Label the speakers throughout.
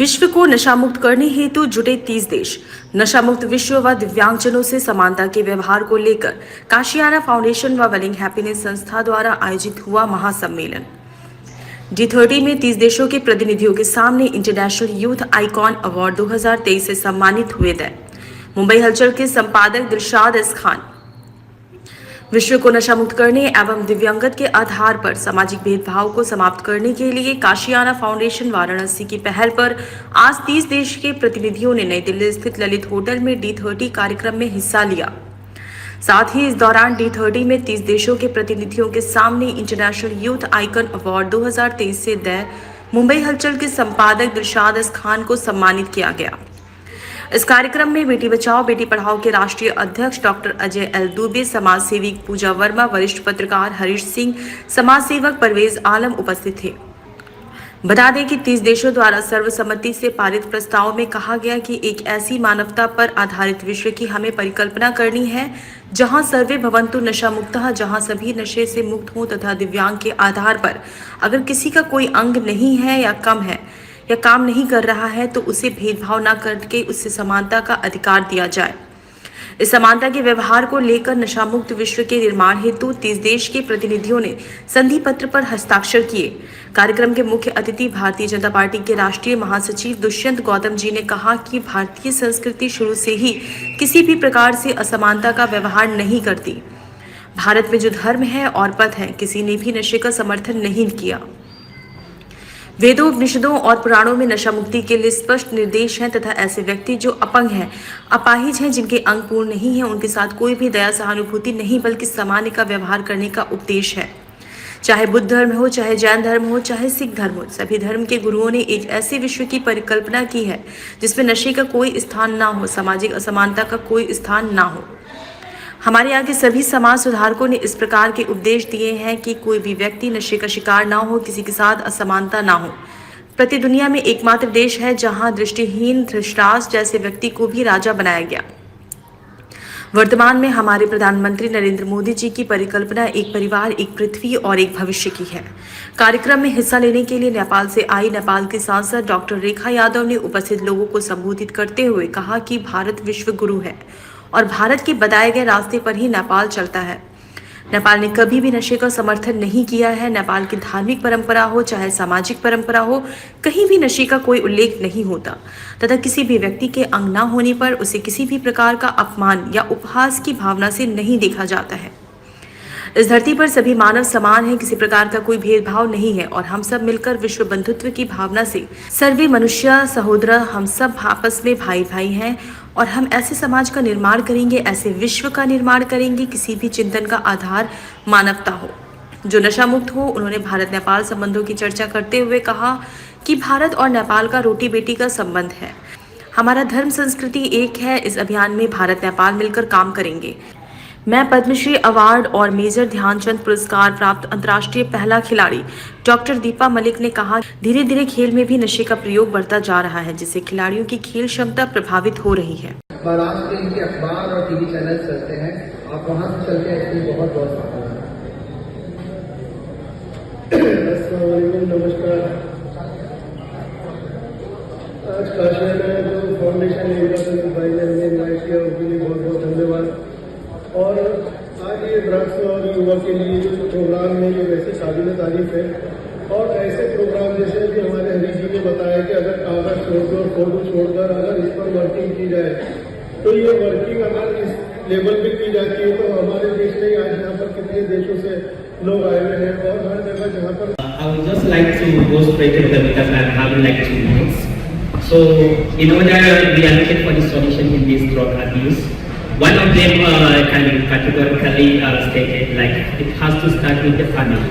Speaker 1: विश्व को नशामुक्त करने हेतु जुटे 30 देश। नशामुक्त विश्व व दिव्यांगजनों से समानता के व्यवहार को लेकर काशियाना फाउंडेशन व वेलिंग हैप्पीनेस संस्था द्वारा आयोजित हुआ महासम्मेलन। G30 में 30 देशों के प्रतिनिधियों के सामने इंटरनेशनल यूथ आइकॉन अवार्ड 2023 से सम्मानित हुए थे। मुंबई हलचल के संपादक दिलशाद एस खान विश्व को नशा मुक्त करने एवं दिव्यांगत के आधार पर सामाजिक भेदभाव को समाप्त करने के लिए काशियाना फाउंडेशन वाराणसी की पहल पर आज 30 देश के प्रतिनिधियों ने नई दिल्ली स्थित ललित होटल में D30 कार्यक्रम में हिस्सा लिया। साथ ही इस दौरान D30 में 30 देशों के प्रतिनिधियों के सामने इंटरनेशनल यूथ आइकन अवार्ड 2023 से द मुंबई हलचल के संपादक दिलशाद एस खान को सम्मानित किया गया। इस कार्यक्रम में बेटी बचाओ बेटी पढ़ाओ के राष्ट्रीय अध्यक्ष डॉक्टर अजय एल दुबे, समाज सेवी पूजा वर्मा, वरिष्ठ पत्रकार हरीश सिंह, समाज सेवक परवेज आलम उपस्थित थे। बता दें कि 30 देशों द्वारा सर्वसम्मति से पारित प्रस्ताव में कहा गया कि एक ऐसी मानवता पर आधारित विश्व की हमें परिकल्पना करनी है जहां सर्वे भवन्तु नशा मुक्तः, जहां सभी नशे से मुक्त हों तथा दिव्यांग के आधार पर अगर किसी का कोई अंग नहीं है या कम है या काम नहीं कर रहा है तो उसे भेदभाव न करके उससे समानता का अधिकार दिया जाए। इस समानता के व्यवहार को लेकर नशामुक्त विश्व के निर्माण हेतु 30 देश के प्रतिनिधियों ने संधि पत्र पर हस्ताक्षर किए। कार्यक्रम के मुख्य अतिथि भारतीय जनता पार्टी के राष्ट्रीय महासचिव दुष्यंत गौतम जी ने कहा कि भारतीय संस्कृति शुरू से ही किसी भी प्रकार से असमानता का व्यवहार नहीं करती। भारत में जो धर्म है और पथ है, किसी ने भी नशे का समर्थन नहीं किया। वेदों, उपनिषदों और पुराणों में नशा मुक्ति के लिए स्पष्ट निर्देश हैं तथा ऐसे व्यक्ति जो अपंग हैं, अपाहिज हैं, जिनके अंग पूर्ण नहीं हैं, उनके साथ कोई भी दया सहानुभूति नहीं बल्कि सामान्य का व्यवहार करने का उपदेश है। चाहे बुद्ध धर्म हो, चाहे जैन धर्म हो, चाहे सिख धर्म हो, सभी धर्म के गुरुओं ने एक ऐसे विश्व की परिकल्पना की है जिसमें नशे का कोई स्थान ना हो, सामाजिक असमानता का कोई स्थान ना हो। हमारे यहाँ के सभी समाज सुधारकों ने इस प्रकार के उपदेश दिए हैं कि कोई भी व्यक्ति नशे का शिकार ना हो, किसी के साथ असमानता ना हो। प्रति दुनिया में एकमात्र देश है जहाँ दृष्टिहीन धृतराष्ट्र जैसे व्यक्ति को भी राजा बनाया गया। वर्तमान में हमारे प्रधानमंत्री नरेंद्र मोदी जी की परिकल्पना एक परिवार, एक पृथ्वी और एक भविष्य की है। कार्यक्रम में हिस्सा लेने के लिए नेपाल से आई नेपाल की सांसद डॉक्टर रेखा यादव ने उपस्थित लोगों को संबोधित करते हुए कहा कि भारत विश्व गुरु है और भारत के बताए गए रास्ते पर ही नेपाल चलता है। नेपाल ने कभी भी नशे का समर्थन नहीं किया है। नेपाल की धार्मिक परंपरा हो चाहे सामाजिक परंपरा हो, कहीं भी नशे का कोई उल्लेख नहीं होता तथा किसी भी व्यक्ति के अंग न होने पर उसे किसी भी प्रकार का अपमान या उपहास की भावना से नहीं देखा जाता है। इस धरती पर सभी मानव समान हैं, किसी प्रकार का कोई भेदभाव नहीं है और हम सब मिलकर विश्व बंधुत्व की भावना से सर्वे मनुष्य सहोदर, हम सब आपस में भाई भाई हैं और हम ऐसे समाज का निर्माण करेंगे, ऐसे विश्व का निर्माण करेंगे किसी भी चिंतन का आधार मानवता हो, जो नशा मुक्त हो। उन्होंने भारत नेपाल संबंधों की चर्चा करते हुए कहा कि भारत और नेपाल का रोटी बेटी का संबंध है। हमारा धर्म संस्कृति एक है। इस अभियान में भारत नेपाल मिलकर काम करेंगे। मैं पद्मश्री अवार्ड और मेजर ध्यानचंद पुरस्कार प्राप्त अंतर्राष्ट्रीय पहला खिलाड़ी डॉक्टर दीपा मलिक ने कहा, धीरे धीरे खेल में भी नशे का प्रयोग बढ़ता जा रहा है जिससे खिलाड़ियों की खेल क्षमता प्रभावित हो रही है।
Speaker 2: महाराष्ट्र के इनके अखबार और टीवी चैनल चलते हैं, आप वहां से चलते हैं। बहुत बहुत नमस्कार। आज काशियाना जो फाउंडेशन भाई ने हमें इन्वाइट किया उनके लिए बहुत बहुत धन्यवाद। और आज ये ड्रग्स और युवा के लिए जो प्रोग्राम है ये वैसे काबिल तारीफ है। और ऐसे प्रोग्राम जैसे कि हमारे हरीश जी ने बताया कि अगर कागज छोड़कर फोटो छोड़कर अगर इस पर वर्किंग की जाए तो ये वर्किंग अगर इस लेवल पे की जाती है तो हमारे देश में आज यहाँ पर कितने देशों से लोग आए हुए हैं और हर जगह जहाँ पर
Speaker 3: I would just like to go straight to the because I have like 2 minutes. So in order we advocate for the solution in this drug abuse. One of them can be categorically stated like it has to start with the family.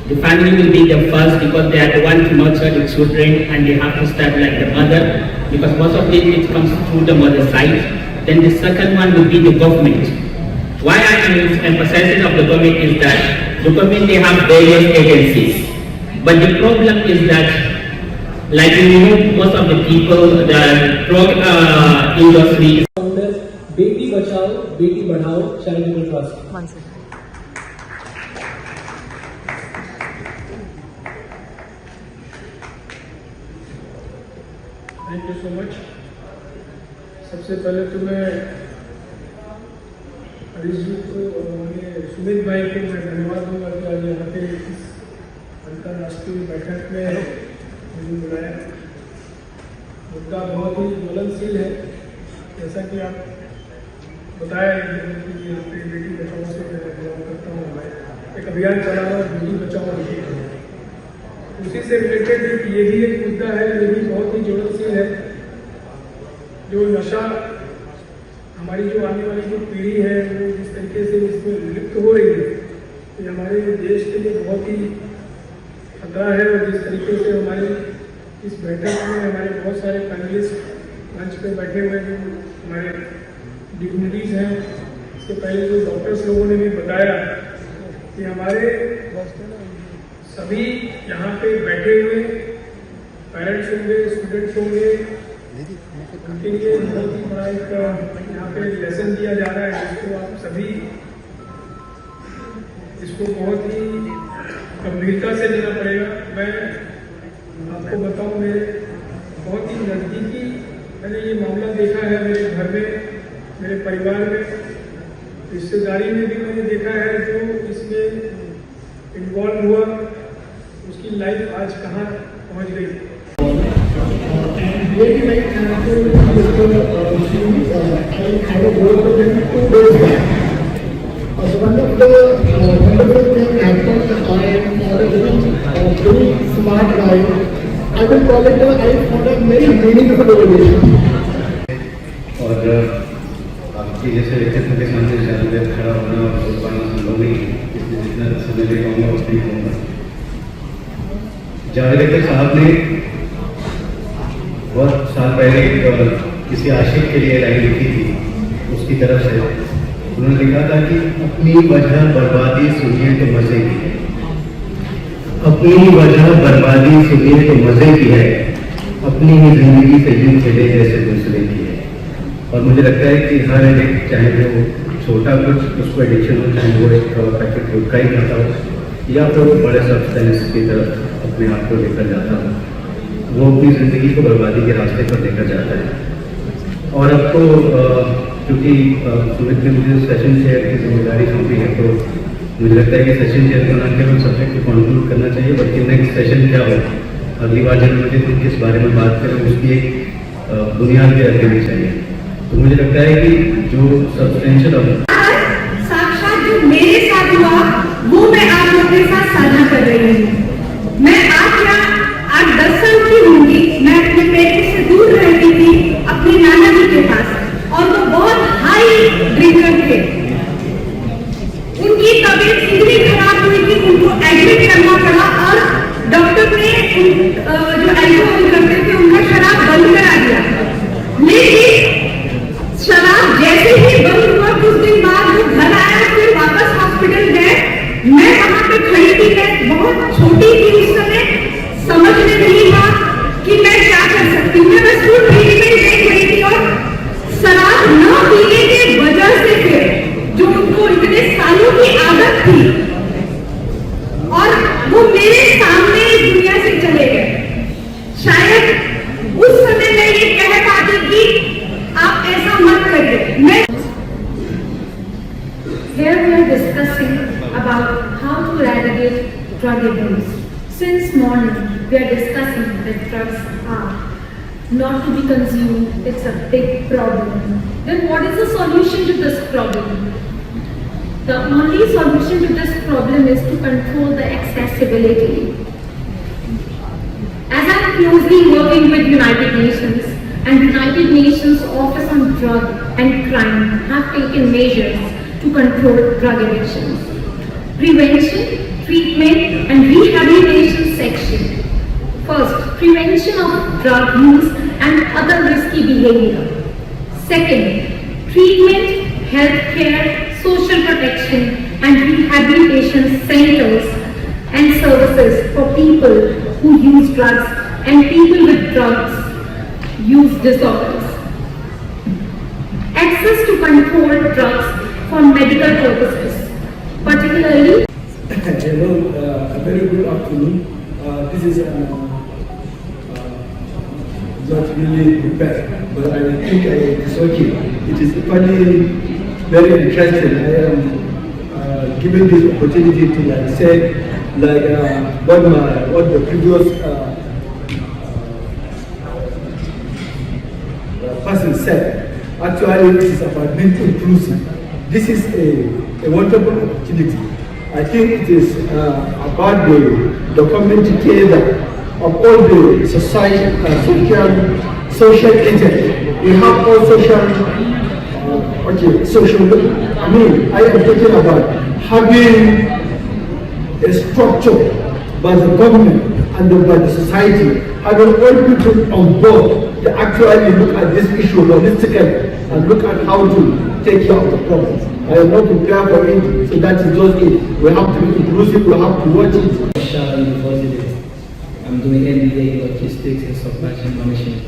Speaker 3: The family will be the first because they are the one to nurture the children and they have to start like the mother because most of it comes through the mother side. Then the second one will be the government. Why I am emphasizing of the government is that the government they have various agencies, but the problem is that like you know most of the people the drug industry.
Speaker 4: Beti Bachao Beti बढ़ाओ charitable trust.
Speaker 2: Thank you so much. सबसे पहले तो मैं हरीश जी को और सुमित भाई को मैं धन्यवाद दूंगा कि आज यहाँ पे इस अंतर्राष्ट्रीय बैठक में मुझे बुलाया। मुद्दा बहुत ही ज्वलनशील है, जैसा कि आप बताया कि यहाँ पे बेटी बचाओ से मैं बिलोंग करता हूँ। मैं एक अभियान चला रहा हूँ बेटी बचाओ बेटी पढ़ाओ। उसी से रिलेटेड ये भी एक मुद्दा है, ये भी बहुत ही ज्वलनशील है। जो नशा हमारी जो आने वाली जो पीढ़ी है वो जिस तरीके से इसमें लिप्त हो रही है, ये हमारे देश के लिए बहुत ही खतरा है। और जिस तरीके से हमारे इस बैठक में हमारे बहुत सारे पैनलिस्ट मंच पे बैठे हुए जो हमारे डिग्निटीज हैं, इसके पहले जो डॉक्टर्स लोगों ने भी बताया कि हमारे सभी यहाँ पे बैठे हुए पेरेंट्स होंगे, स्टूडेंट्स होंगे, उनके लिए बहुत ही बड़ा एक यहाँ पे लेसन दिया जा रहा है, जिसको आप सभी इसको बहुत ही गंभीरता से लेना पड़ेगा। मैं आपको बताऊं, मेरे बहुत ही नज़दीकी मैंने ये मामला देखा है, मेरे घर में, मेरे परिवार में, रिश्तेदारी में भी मैंने देखा है जो इसमें इन्वॉल्व हुआ, उसकी लाइफ आज कहाँ पहुँच गई।
Speaker 5: Maybe like have a goal for them 2 days back. So one of the wonderful thing happened. I am a very smart guy. I will call it I found a very meaningful revelation.
Speaker 6: और आपकी जैसे व्यक्तित्व के सामने शायद खड़ा होना और बोल पाना संभव नहीं है, इसलिए जितना समय दे पाऊंगा उतना ही कहूँगा। जावेदकर साहब ने बहुत साल पहले किसी आशिक के लिए लाइन लिखी थी, उसकी तरफ से उन्होंने लिखा था कि अपनी वजह बर्बादी सुनिए तो मजे की है, अपनी वजह बर्बादी सुनिए तो मजे की है, अपनी ही जिंदगी से यूं खेले जैसे दूसरे की है। और मुझे लगता है कि हर एक, चाहे वो छोटा कुछ उसको एडिक्शन हो, चाहे वो एक पैकेट गुड का ही खाता हो या फिर बड़े सब्सटेंस की तरफ अपने आप को लेकर जाता हो, वो अपनी ज़िंदगी को बर्बादी के रास्ते पर लेकर जाता है। और अब तो क्योंकि सुमित ने मुझे सेशन शेयर की जिम्मेदारी सौंपी है, तो मुझे लगता है कि सेशन शेयर करना केवल सब्जेक्ट को कंक्लूड करना चाहिए, बल्कि नेक्स्ट सेशन क्या हो, अगली बार जब मुझे तो किस बारे में बात करें उसकी एक बुनियाद तैयार करनी चाहिए। तो मुझे लगता है कि जो सब्सटेंशियल
Speaker 7: साक्षात जो मेरे साथ हुआ वो मैं आप लोगों के साथ साझा कर रही हूँ। मैं आज यहाँ 8-10 साल की होंगी। मैं अपने पेरेंट्स से दूर रहती थी अपने नाना जी के पास, और वो बहुत हाई ड्रिंकर थे। उनकी तबीयत इतनी खराब हुई कि उनको एडमिट करना पड़ा, और डॉक्टर ने जो अल्कोहल करते थे उनका शराब बंद करा दिया। लेकिन शराब जैसे ही बंद हुआ, कुछ दिन बाद वो घर आया, फिर वापस हॉस्पिटल गए। मैं वहां पे खड़ी थी, मैं बहुत छोटी थी उस समय, समझ में नहीं था कि मैं क्या कर सकती हूँ। मैं बस फूड ट्रीटमेंट देख रही थी, और शराब न पीने के वजह से फिर जो उनको इतने सालों की आदत थी, और वो मेरे सामने इस दुनिया से चले गए। शायद उस समय मैं ये कह पाती कि आप ऐसा मत करिए। मैं
Speaker 8: Here we are discussing about how to eradicate drug abuse. Since morning, we are discussing that drugs are not to be consumed. It's a big problem. Then what is the solution to this problem? The only solution to this problem is to control the accessibility. As I am closely working with United Nations, and United Nations Office on Drug and Crime have taken measures to control drug addictions. Prevention, treatment and rehabilitation section. First, prevention of drug use and other risky behavior. Second, treatment, healthcare, social protection and rehabilitation centers and services for people who use drugs and people with drugs use disorders. Access to controlled drugs for medical purposes, particularly.
Speaker 4: Hello, a very good afternoon. This is
Speaker 2: not really prepared, but I think it's okay. It is equally very interesting. I am given this opportunity to say what the previous person said. Actually, it is about being inclusive. This is a wonderful opportunity. I think it is about the coming together of all the social agents. We have all I am talking about having a structure by the government and by the society, having all people on board to actually look at this issue holistically and look at how to take care of the problems. I am not prepared for it, so that is just it. We have to be inclusive, we have to watch it.
Speaker 4: Shah University. I'm doing MBA in Logistics and Supply Chain Management.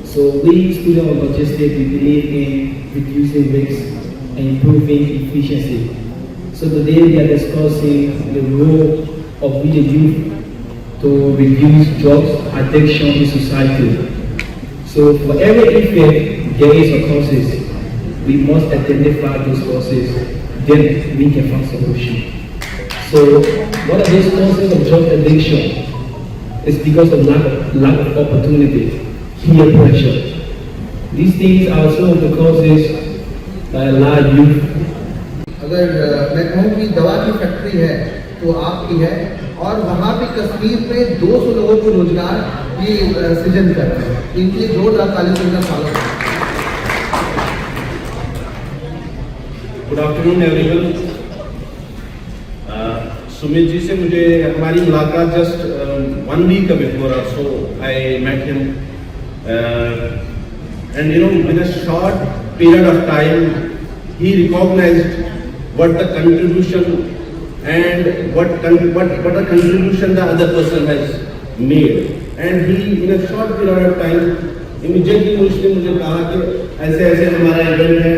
Speaker 4: So we students of logistics, we believe in reducing risks and improving efficiency. So today we are discussing the role of the youth to reduce drugs addiction in society. So for every effect there is a causes. We must identify those causes, then we can find solution. So one of these causes of drug addiction is because of lack of opportunity, peer pressure. These things are some of the causes that allow youth.
Speaker 9: अगर मैं कहूँ कि दवा की factory है तो आपकी है, और वहाँ भी कश्मीर में 200 लोगों को रोजगार ये सृजन कर रहे हैं। इनके लिए जोरदार ताली बजाना चालू है।
Speaker 10: Good afternoon everyone. Sumit ji से मुझे हमारी मुलाकात जस्ट 1 week बिफोर और so I met him and you know in a short period of time he recognized what the contribution and what a contribution the other person has made, and he in a short period of time immediately उसने मुझे कहा कि ऐसे हमारा event है,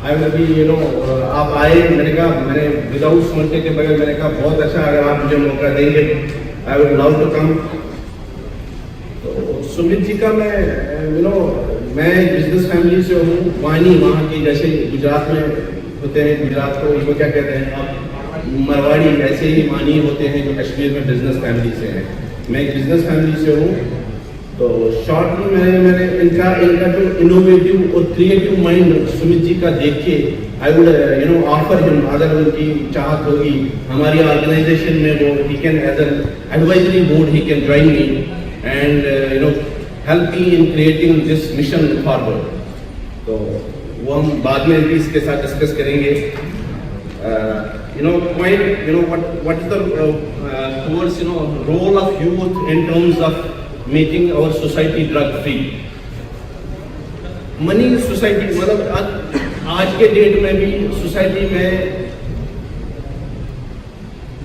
Speaker 10: I will be आप आए। मैंने कहा, मैंने विदाउट सोचने के बगैर मैंने कहा बहुत अच्छा, अगर आप मुझे मौका देंगे I would love to come। तो सुमित जी का मैं बिजनेस फैमिली से हूँ, वहाँ की जैसे गुजरात में होते हैं, गुजरात को इसको क्या कहते हैं आप, मारवाड़ी, ऐसे ही मानी होते हैं जो कश्मीर में बिजनेस फैमिली से हैं। मैं एक बिजनेस फैमिली से हूँ। तो शॉर्टली मैंने इनका जो इनोवेटिव और क्रिएटिव माइंड सुमित जी का देख के आई वुड ऑफर हिम, अगर उनकी चाहत होगी हमारी ऑर्गेनाइजेशन में वो he can as an advisory board he can join me and help me in creating this mission forward. तो वो हम बाद में भी इसके साथ डिस्कस करेंगे। what is the towards role of youth in terms of making our society drug free। Money society मतलब आज के डेट में भी सोसाइटी में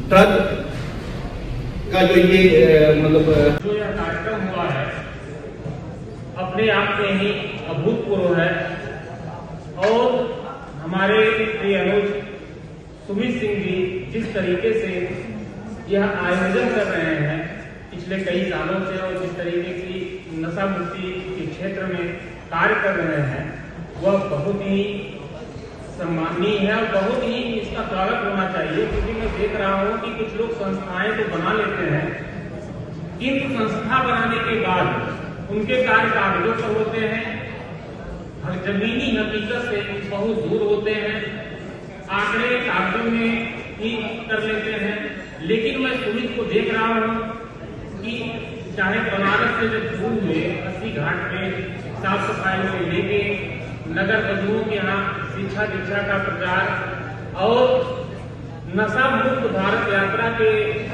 Speaker 10: ड्रग का जो ये मतलब
Speaker 11: जो यह कार्यक्रम हुआ है अपने आप में ही अभूतपूर्व है, और हमारे प्रिय अनुज सुमित सिंह जी जिस तरीके से यह आयोजन कर रहे हैं पिछले कई सालों से, और जिस तरीके की नशा मुक्ति के क्षेत्र में कार्य कर रहे हैं वह बहुत ही सम्माननीय है और बहुत ही इसका स्वागत होना चाहिए। क्योंकि मैं देख रहा हूं कि कुछ लोग संस्थाएं तो बना लेते हैं, किंतु संस्था बनाने के बाद उनके कार्य कागजों पर होते हैं, जमीनी हकीकत से बहुत दूर होते हैं, आंकड़े कागजों में ही कर लेते हैं। लेकिन मैं सुमित को देख रहा हूं कि चाहे बनारस से जब शुरू हुए 80 घाट पे साफ सफाई से लेके नगर बंधुओं के यहाँ शिक्षा दीक्षा का प्रचार और नशा मुक्त भारत यात्रा के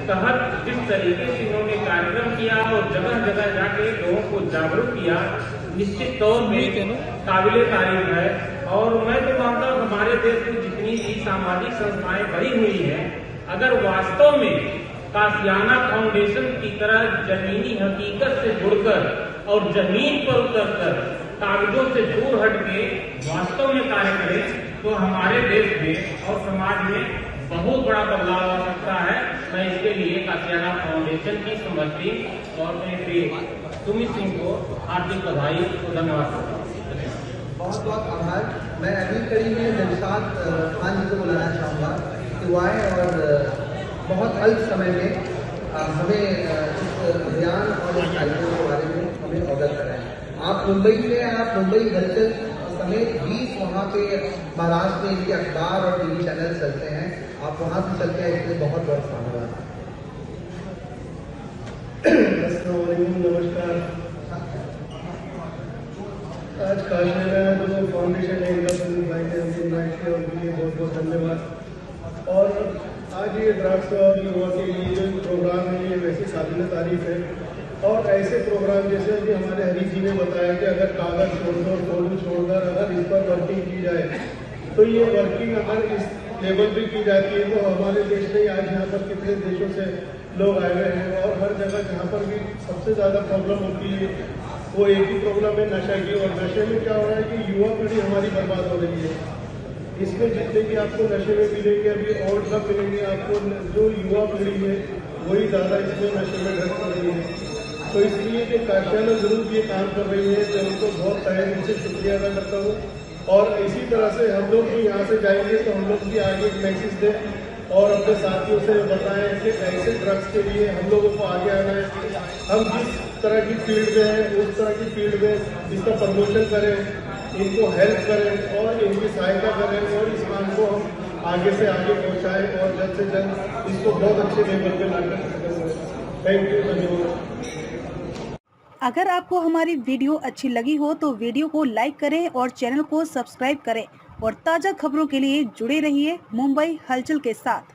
Speaker 11: तहत जिस तरीके से उन्होंने कार्यक्रम किया और जगह जगह जाके लोगों को जागरूक किया, निश्चित तौर में काबिले तारीफ है। और मैं तो मानता हूँ हमारे देश में जितनी भी सामाजिक संस्थाएं बनी हुई हैं, अगर वास्तव में कासियाना फाउंडेशन की तरह जमीनी हकीकत से जुड़कर और जमीन पर उतरकर कागजों से दूर हटके वास्तव में कार्य करें तो हमारे देश में और समाज में बहुत बड़ा बदलाव आ सकता है। मैं इसके लिए कासियाना फाउंडेशन की समर्पित और सुमित सिंह को हार्दिक बधाई और धन्यवाद करता हूँ।
Speaker 9: बहुत बहुत आभार। मैं अगली कड़ी में दिलशाद खान जी को बुलाना चाहूँगा कि वो आए और बहुत अल्प समय में हमें इस अभियान और इस कार्यक्रम के बारे में हमें अवगत कराएं। आप मुंबई में, आप मुंबई हलचल समेत 20 वहाँ पे महाराष्ट्र में इनके अखबार और टीवी चैनल चलते हैं, आप वहाँ से चलते हैं, इसलिए बहुत बहुत धन्यवाद।
Speaker 2: नमस्कार। आज काशी में जो फाउंडेशन है इनका भाई ने हमको इन्वाइट किया उनके लिए बहुत बहुत धन्यवाद। और आज ये ड्रग्स और युवा के लिए जो प्रोग्राम है ये वैसे काबिल तारीफ है। और ऐसे प्रोग्राम जैसे कि हमारे हरी जी ने बताया कि अगर कागज छोड़कर फोन छोड़कर अगर इस पर वर्किंग की जाए तो ये वर्किंग अगर इस लेवल पे की जाती है तो हमारे देश में आज यहाँ पर कितने देशों से लोग आए हुए हैं। और हर जगह जहाँ पर भी सबसे ज़्यादा प्रॉब्लम होती है वो एक ही प्रॉब्लम है नशा की। और नशे में क्या हो रहा है कि युवा पीढ़ी हमारी बर्बाद हो रही है। इसमें जितने भी आपको नशे में मिलेंगे अभी और सब मिलेंगे आपको, जो युवा पीढ़ी है वही ज़्यादा इसमें नशे में ढल रही है। तो इसलिए कि काशियाना ग्रुप ये काम कर रही है, तो उनको बहुत तहे दिल से शुक्रिया अदा करता हूँ। और इसी तरह से हम लोग भी यहाँ से जाएंगे तो हम लोग भी आगे एक मैसेज दें और अपने साथियों से बताएं कि ऐसे ड्रग्स के लिए हम लोगों को आगे आना है। हम जिस तरह की फील्ड में हैं उस तरह की फील्ड में इसका प्रमोशन करें, इनको हेल्प करें और इनकी सहायता करें और इस काम को हम आगे से आगे पहुँचाएँ और जल्द से जल्द इसको बहुत अच्छे लेवल पर लाकर सकें। थैंक यू, धन्यवाद।
Speaker 12: अगर आपको हमारी वीडियो अच्छी लगी हो तो वीडियो को लाइक करें और चैनल को सब्सक्राइब करें और ताज़ा खबरों के लिए जुड़े रहिए मुंबई हलचल के साथ।